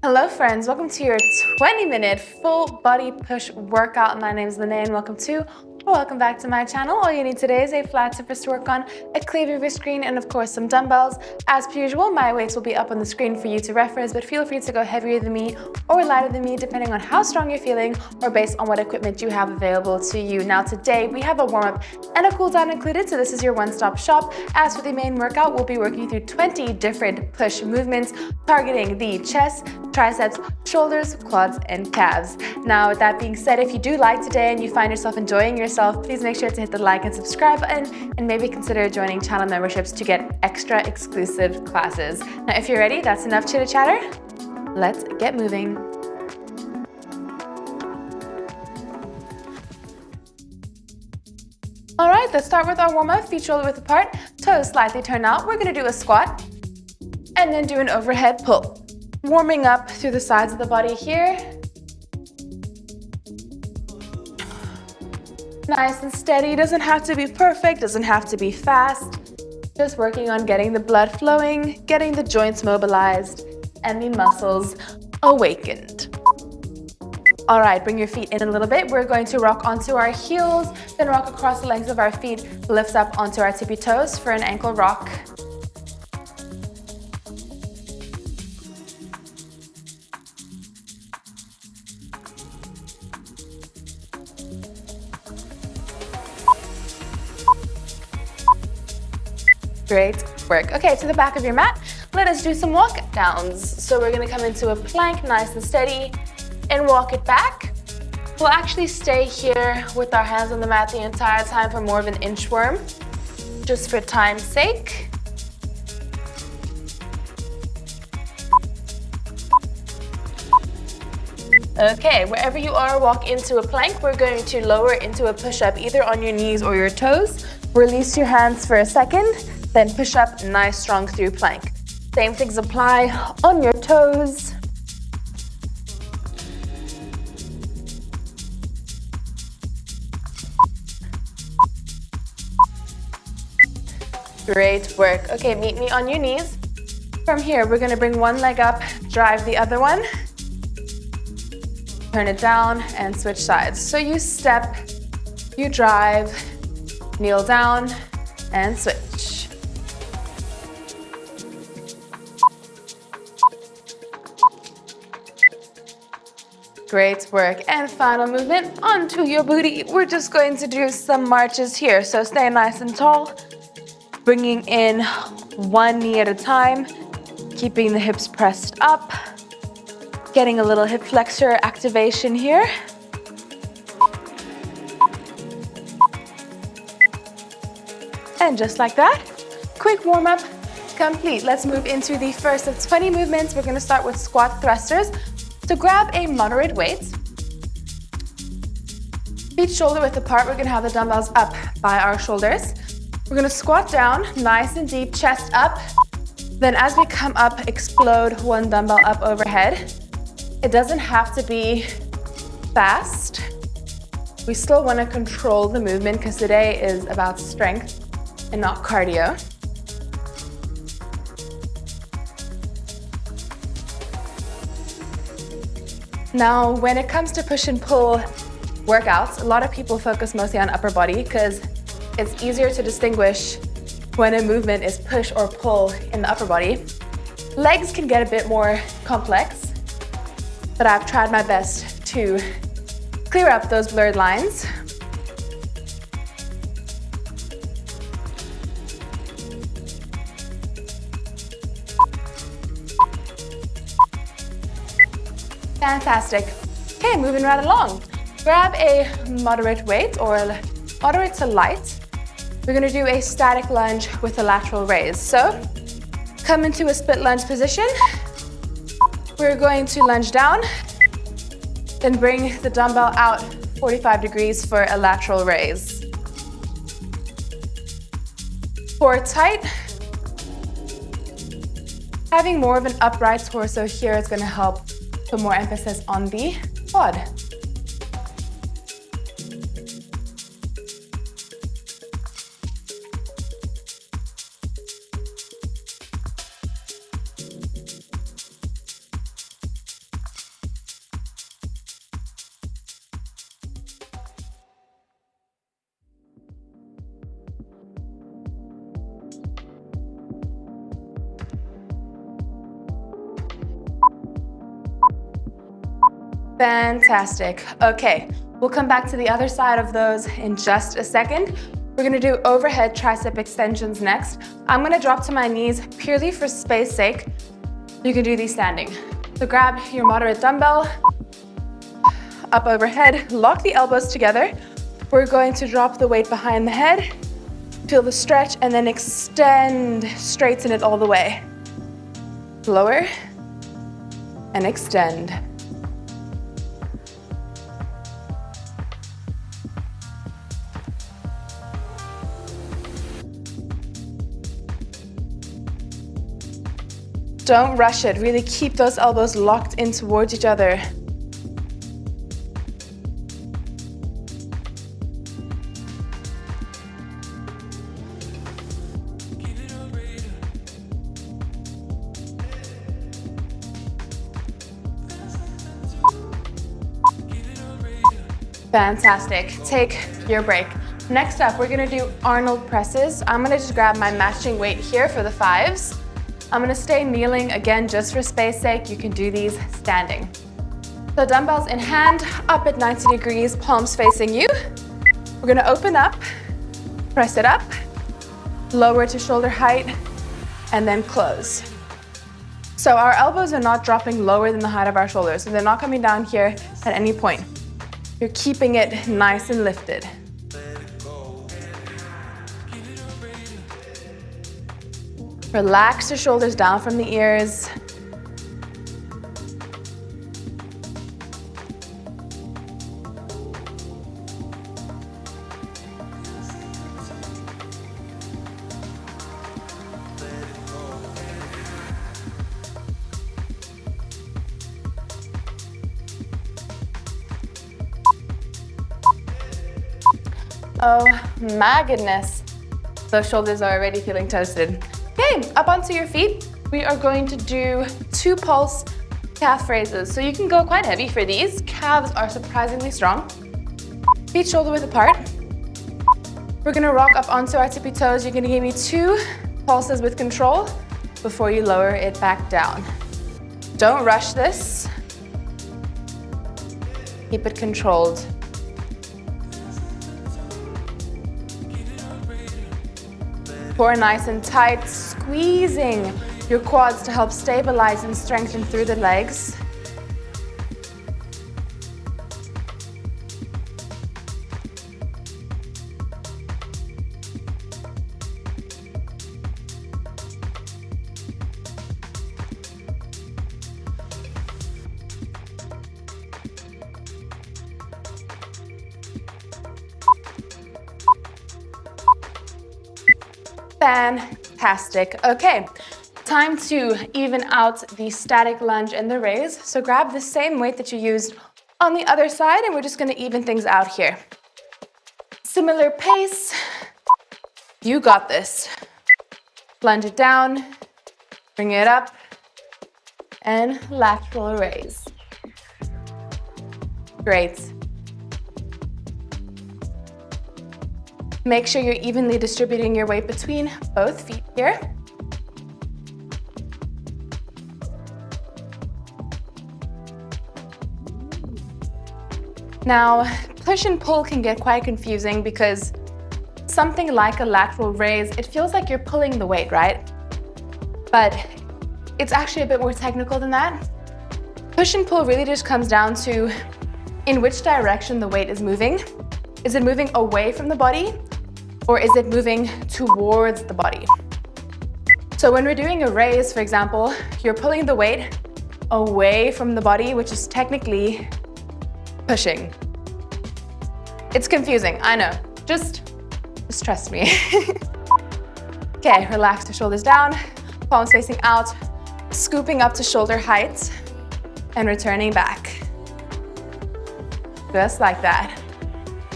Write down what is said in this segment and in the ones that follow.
Hello friends, welcome to your 20-minute full body push workout. My name is Lene and welcome back to my channel. All you need today is a flat surface to work on, a clear view screen, and of course some dumbbells. As per usual, my weights will be up on the screen for you to reference, but feel free to go heavier than me or lighter than me depending on how strong you're feeling or based on what equipment you have available to you. Now today we have a warm-up and a cool down included, so this is your one-stop shop. As for the main workout, we'll be working through 20 different push movements targeting the chest, triceps, shoulders, quads, and calves. Now, with that being said, if you do like today and you find yourself enjoying yourself, please make sure to hit the like and subscribe button and maybe consider joining channel memberships to get extra exclusive classes. Now, if you're ready, that's enough chitter chatter. Let's get moving. All right, let's start with our warm-up. Feet shoulder width apart, toes slightly turned out. We're gonna do a squat and then do an overhead pull. Warming up through the sides of the body here. Nice and steady, doesn't have to be perfect, doesn't have to be fast. Just working on getting the blood flowing, getting the joints mobilized, and the muscles awakened. All right, bring your feet in a little bit. We're going to rock onto our heels, then rock across the length of our feet, lift up onto our tippy toes for an ankle rock. Great work. Okay, to the back of your mat, let us do some walk downs. So we're gonna come into a plank, nice and steady, and walk it back. We'll actually stay here with our hands on the mat the entire time for more of an inchworm, just for time's sake. Okay, wherever you are, walk into a plank. We're going to lower into a push-up, either on your knees or your toes. Release your hands for a second, then push up, nice strong through plank. Same things apply on your toes. Great work. Okay, meet me on your knees. From here, we're gonna bring one leg up, drive the other one. Turn it down and switch sides. So you step, you drive, kneel down, and switch. Great work. And final movement onto your booty. We're just going to do some marches here. So stay nice and tall, bringing in one knee at a time, keeping the hips pressed up, getting a little hip flexor activation here. And just like that, quick warm up complete. Let's move into the first of 20 movements. We're gonna start with squat thrusters. So grab a moderate weight. Feet shoulder width apart. We're gonna have the dumbbells up by our shoulders. We're gonna squat down, nice and deep, chest up. Then as we come up, explode one dumbbell up overhead. It doesn't have to be fast. We still wanna control the movement because today is about strength and not cardio. Now, when it comes to push and pull workouts, a lot of people focus mostly on upper body because it's easier to distinguish when a movement is push or pull in the upper body. Legs can get a bit more complex, but I've tried my best to clear up those blurred lines. Fantastic. Okay, moving right along. Grab a moderate weight or moderate to light. We're gonna do a static lunge with a lateral raise. So come into a split lunge position. We're going to lunge down, then bring the dumbbell out 45 degrees for a lateral raise. Core tight. Having more of an upright torso here is gonna help put more emphasis on the quad. Fantastic. Okay, we'll come back to the other side of those in just a second. We're gonna do overhead tricep extensions next. I'm gonna drop to my knees purely for space sake. You can do these standing. So grab your moderate dumbbell, up overhead, lock the elbows together. We're going to drop the weight behind the head, feel the stretch, and then extend, straighten it all the way. Lower and extend. Don't rush it. Really keep those elbows locked in towards each other. Fantastic. Take your break. Next up, we're gonna do Arnold presses. I'm gonna just grab my matching weight here for the 5s. I'm gonna stay kneeling again, just for space sake. You can do these standing. So dumbbells in hand, up at 90 degrees, palms facing you. We're gonna open up, press it up, lower to shoulder height, and then close. So our elbows are not dropping lower than the height of our shoulders, so they're not coming down here at any point. You're keeping it nice and lifted. Relax your shoulders down from the ears. Oh my goodness. Those shoulders are already feeling toasted. Okay, up onto your feet. We are going to do 2 pulse calf raises. So you can go quite heavy for these. Calves are surprisingly strong. Feet shoulder width apart. We're gonna rock up onto our tippy toes. You're gonna give me 2 pulses with control before you lower it back down. Don't rush this. Keep it controlled. Core nice and tight, squeezing your quads to help stabilize and strengthen through the legs. Fantastic. Okay, time to even out the static lunge and the raise. So grab the same weight that you used on the other side, and we're just gonna even things out here. Similar pace. You got this. Lunge it down, bring it up, and lateral raise. Great. Make sure you're evenly distributing your weight between both feet here. Now, push and pull can get quite confusing because something like a lateral raise, it feels like you're pulling the weight, right? But it's actually a bit more technical than that. Push and pull really just comes down to in which direction the weight is moving. Is it moving away from the body? Or is it moving towards the body? So when we're doing a raise, for example, you're pulling the weight away from the body, which is technically pushing. It's confusing, I know. Just trust me. Okay, relax the shoulders down, palms facing out, scooping up to shoulder height, and returning back. Just like that.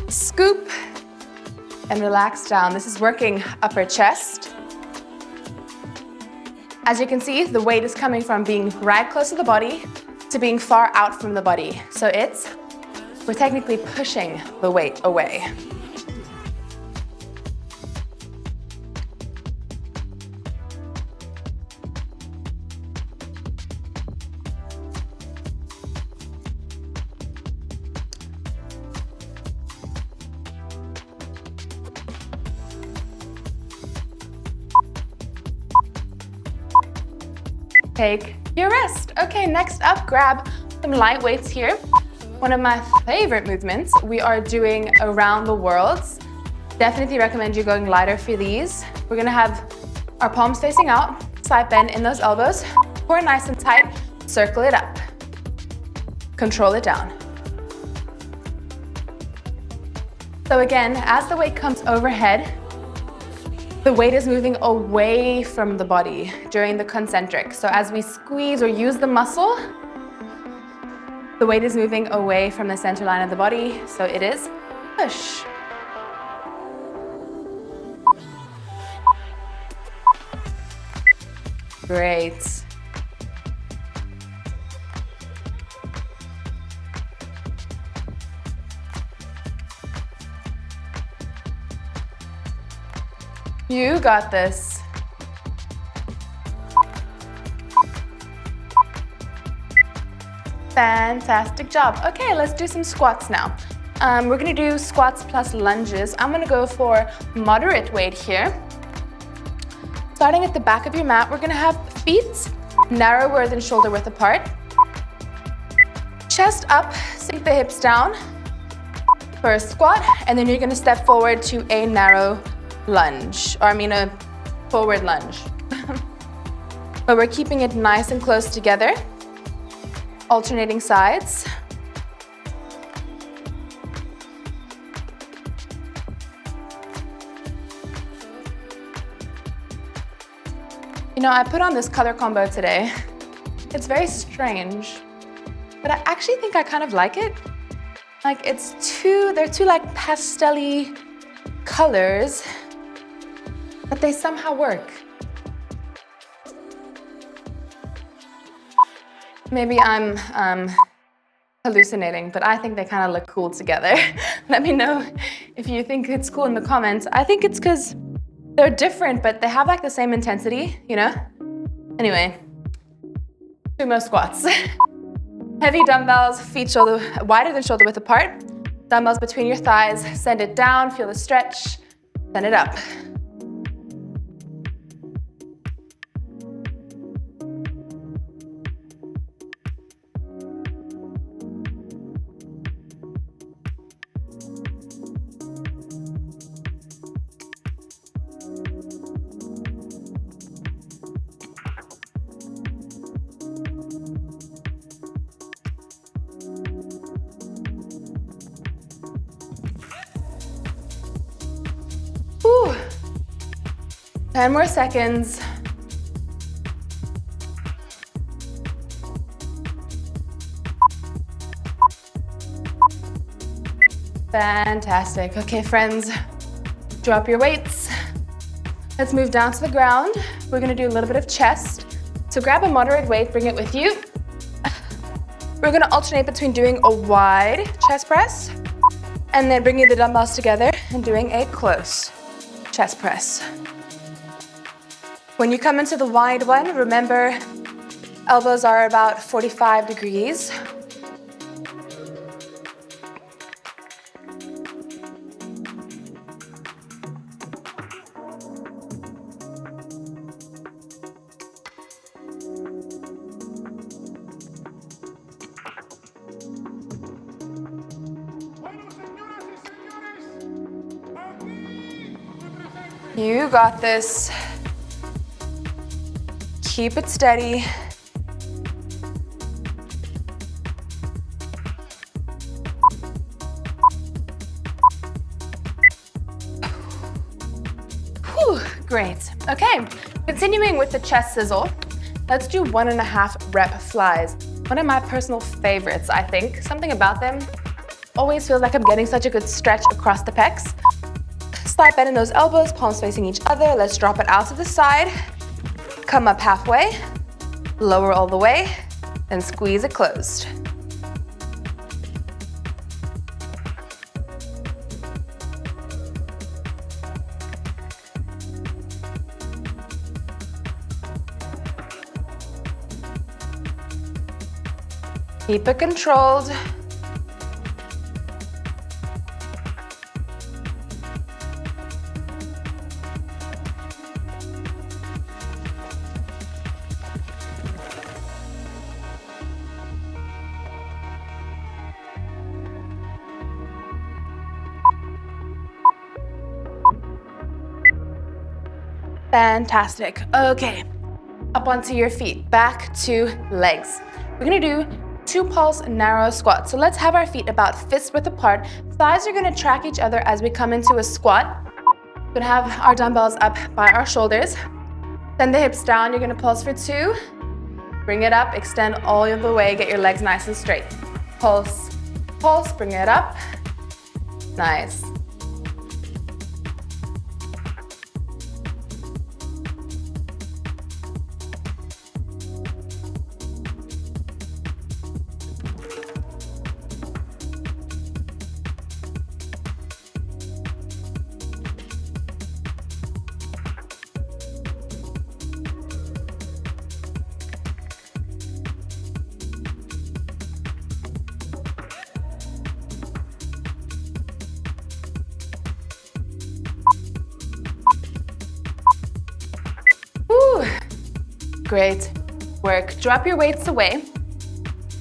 Scoop, and relax down. This is working upper chest. As you can see, the weight is coming from being right close to the body to being far out from the body. So we're technically pushing the weight away. take your rest. Okay, next up, grab some light weights here. One of my favorite movements, we are doing around the worlds. Definitely recommend you going lighter for these. We're gonna have our palms facing out, slight bend in those elbows, core nice and tight, circle it up. Control it down. So again, as the weight comes overhead, the weight is moving away from the body during the concentric. So as we squeeze or use the muscle, the weight is moving away from the center line of the body. So it is push. Great. You got this. Fantastic job. Okay, let's do some squats now. We're gonna do squats plus lunges. I'm gonna go for moderate weight here. Starting at the back of your mat, we're gonna have feet narrower than shoulder width apart. Chest up, sink the hips down for a squat, and then you're gonna step forward to a narrow lunge, or a forward lunge. But we're keeping it nice and close together, alternating sides. You know, I put on this color combo today. It's very strange, but I actually think I kind of like it. Like they're two like pastel-y colors, but they somehow work. Maybe I'm hallucinating, but I think they kind of look cool together. Let me know if you think it's cool in the comments. I think it's because they're different, but they have like the same intensity, you know? Anyway, sumo squats. Heavy dumbbells, feet wider than shoulder width apart. Dumbbells between your thighs, send it down, feel the stretch, send it up. Whew. 10 more seconds. Fantastic. Okay, friends, drop your weights. Let's move down to the ground. We're gonna do a little bit of chest. So grab a moderate weight, bring it with you. We're gonna alternate between doing a wide chest press and then bringing the dumbbells together and doing a close chest press. When you come into the wide one, remember elbows are about 45 degrees. You got this. Keep it steady. Whew, great. Okay, continuing with the chest sizzle, let's do 1.5 rep flies. One of my personal favorites, I think. Something about them always feels like I'm getting such a good stretch across the pecs. Slight bend in those elbows, palms facing each other. Let's drop it out to the side. Come up halfway, lower all the way, and squeeze it closed. Keep it controlled. Fantastic. Okay, up onto your feet, back to legs. We're gonna do 2 pulse narrow squats. So let's have our feet about fist width apart. Thighs are gonna track each other as we come into a squat. We're gonna have our dumbbells up by our shoulders. Send the hips down, you're gonna pulse for 2. Bring it up, extend all the way, get your legs nice and straight. Pulse, pulse, bring it up. Nice. Great work. Drop your weights away.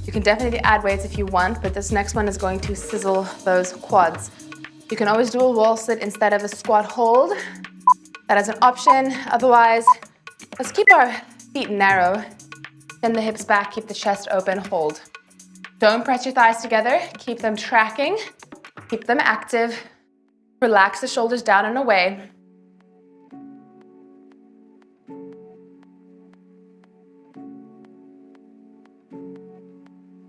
You can definitely add weights if you want, but this next one is going to sizzle those quads. You can always do a wall sit instead of a squat hold. That is an option. Otherwise, let's keep our feet narrow. Send the hips back, keep the chest open, hold. Don't press your thighs together. Keep them tracking. Keep them active. Relax the shoulders down and away.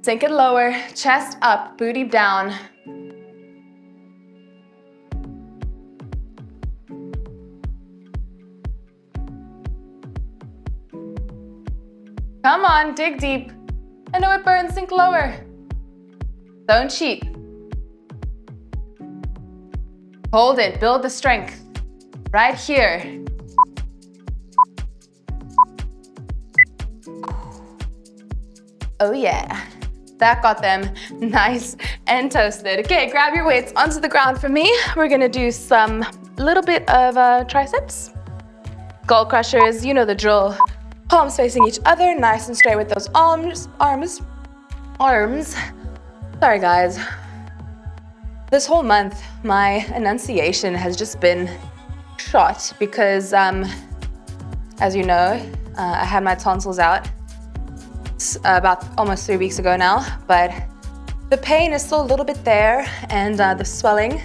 Sink it lower, chest up, booty down. Come on, dig deep. I know it burns, sink lower. Don't cheat. Hold it, build the strength. Right here. Oh yeah. That got them nice and toasted. Okay, grab your weights onto the ground for me. We're gonna do some little bit of triceps. Skull crushers, you know the drill. Palms facing each other, nice and straight with those arms. Sorry guys. This whole month, my enunciation has just been shot because, as you know, I had my tonsils out about almost 3 weeks ago now, but the pain is still a little bit there, and the swelling.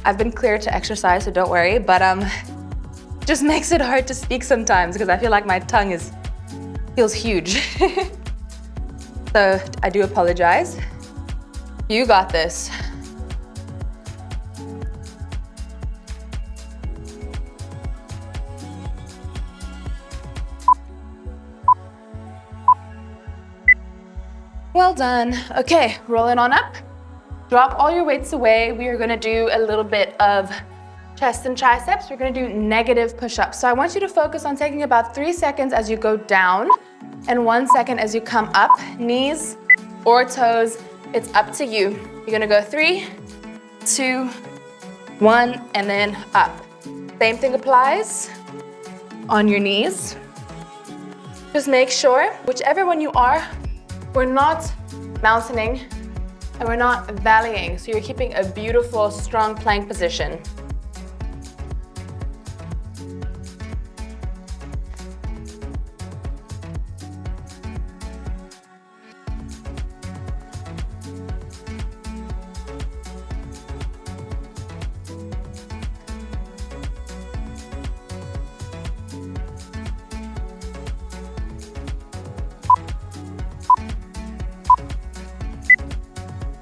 I've been cleared to exercise, so don't worry, but just makes it hard to speak sometimes because I feel like my tongue feels huge. So I do apologize. You got this. Well done. Okay, roll it on up. Drop all your weights away. We are gonna do a little bit of chest and triceps. We're gonna do negative push-ups. So I want you to focus on taking about 3 seconds as you go down and 1 second as you come up. Knees or toes, it's up to you. You're gonna go 3, 2, 1, and then up. Same thing applies on your knees. Just make sure, whichever one you are, we're not mountaining and we're not valleying. So you're keeping a beautiful, strong plank position.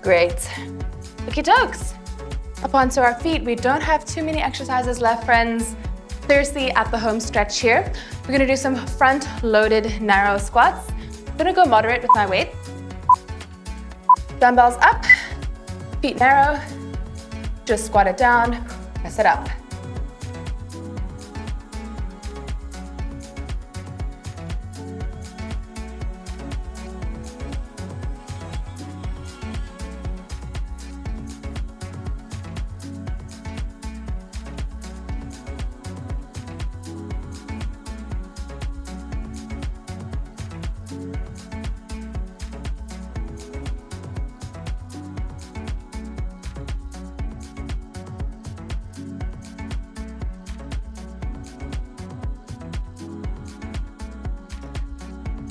Great. Okie dokes. Up onto our feet. We don't have too many exercises left, friends. Seriously, at the home stretch here. We're gonna do some front-loaded narrow squats. I'm gonna go moderate with my weight. Dumbbells up, feet narrow. Just squat it down, press it up.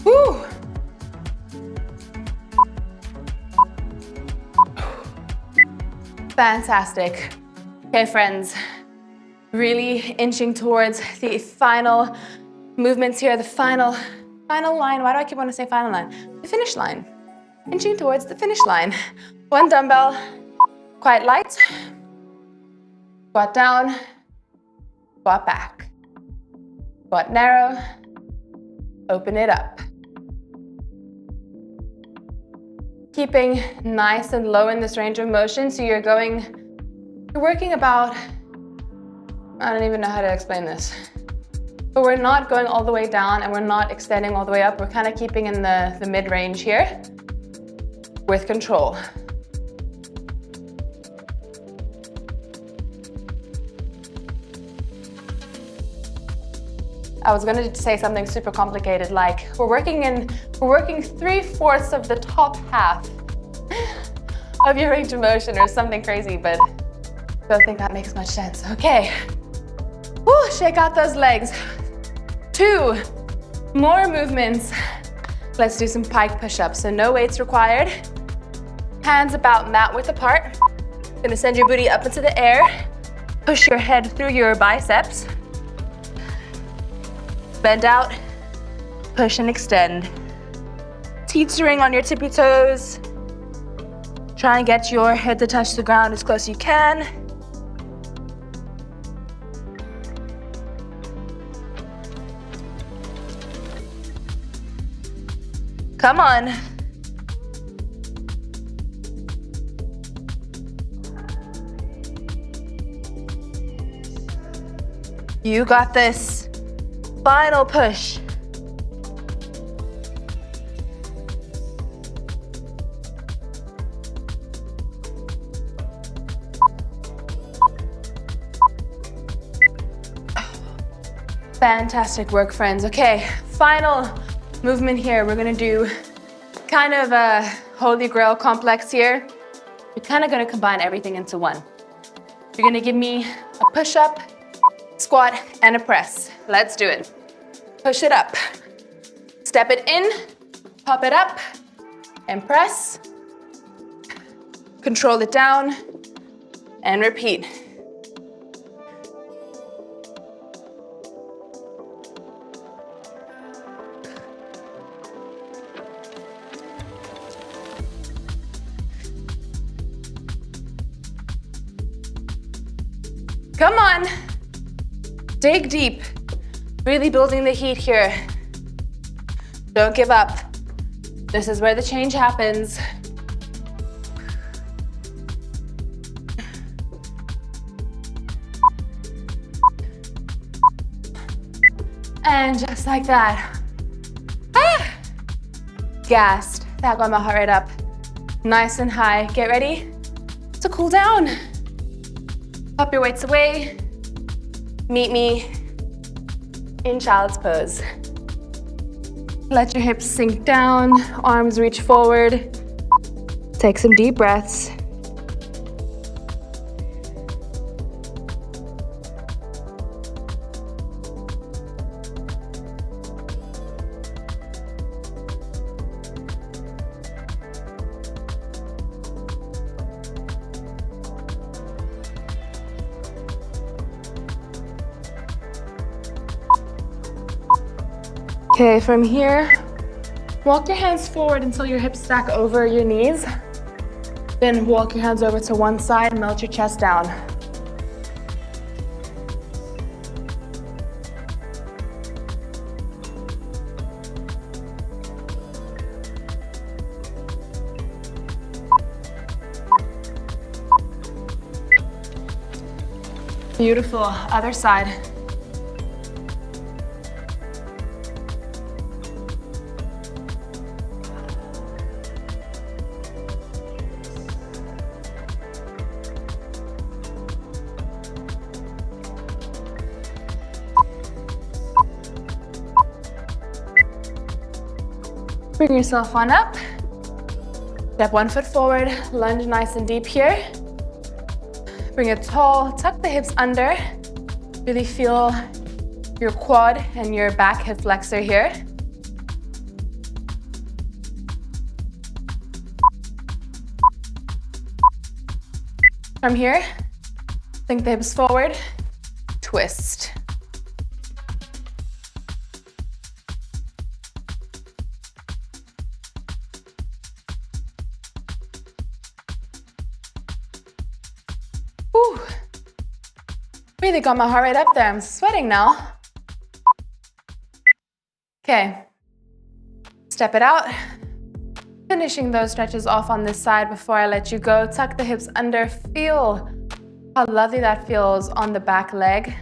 Whew. Fantastic. Okay, friends, really inching towards the final movements here, the final line. Why do I keep wanting to say final line? The finish line. Inching towards the finish line. One dumbbell, quite light. Squat down, squat back. Squat narrow, open it up. Keeping nice and low in this range of motion, so you're working about, I don't even know how to explain this, but we're not going all the way down and we're not extending all the way up. We're kind of keeping in the mid-range here with control. I was gonna say something super complicated, like we're working 3/4 of the top half of your range of motion or something crazy, but I don't think that makes much sense. Okay, woo, shake out those legs. 2 more movements. Let's do some pike push-ups, so no weights required. Hands about mat width apart. Gonna send your booty up into the air. Push your head through your biceps. Bend out, push and extend. Teetering on your tippy toes. Try and get your head to touch the ground as close as you can. Come on. You got this. Final push. Fantastic work, friends. Okay, final movement here. We're gonna do kind of a holy grail complex here. We're kind of gonna combine everything into one. You're gonna give me a push-up, squat, and a press. Let's do it. Push it up. Step it in, pop it up, and press. Control it down, and repeat. Come on. Dig deep. Really building the heat here. Don't give up. This is where the change happens. And just like that. Ah! Gassed. That got my heart rate up. Nice and high. Get ready to cool down. Pop your weights away. Meet me in child's pose. Let your hips sink down, arms reach forward. Take some deep breaths. Okay, from here, walk your hands forward until your hips stack over your knees. Then walk your hands over to one side and melt your chest down. Beautiful, other side. Bring yourself on up. Step 1 foot forward, lunge nice and deep here. Bring it tall, tuck the hips under. Really feel your quad and your back hip flexor here. From here, sink the hips forward, twist. Whew. Really got my heart rate up there. I'm sweating now. Okay, step it out. Finishing those stretches off on this side before I let you go. Tuck the hips under. Feel how lovely that feels on the back leg.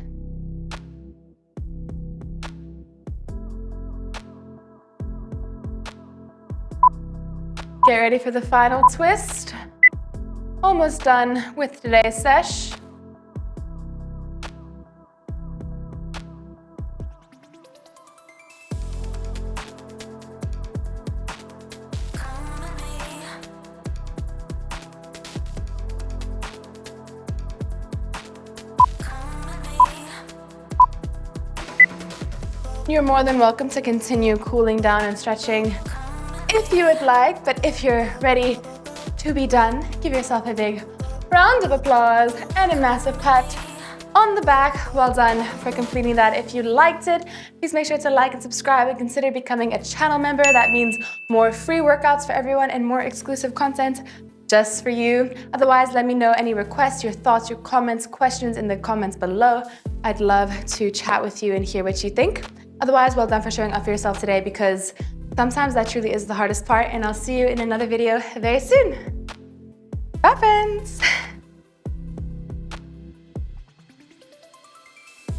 Get ready for the final twist. Almost done with today's sesh. You're more than welcome to continue cooling down and stretching if you would like, but if you're ready to be done, give yourself a big round of applause and a massive pat on the back. Well done for completing that. If you liked it, please make sure to like and subscribe and consider becoming a channel member. That means more free workouts for everyone and more exclusive content just for you. Otherwise, let me know any requests, your thoughts, your comments, questions in the comments below. I'd love to chat with you and hear what you think. Otherwise, well done for showing up for yourself today, because sometimes that truly is the hardest part, and I'll see you in another video very soon. Bye, friends.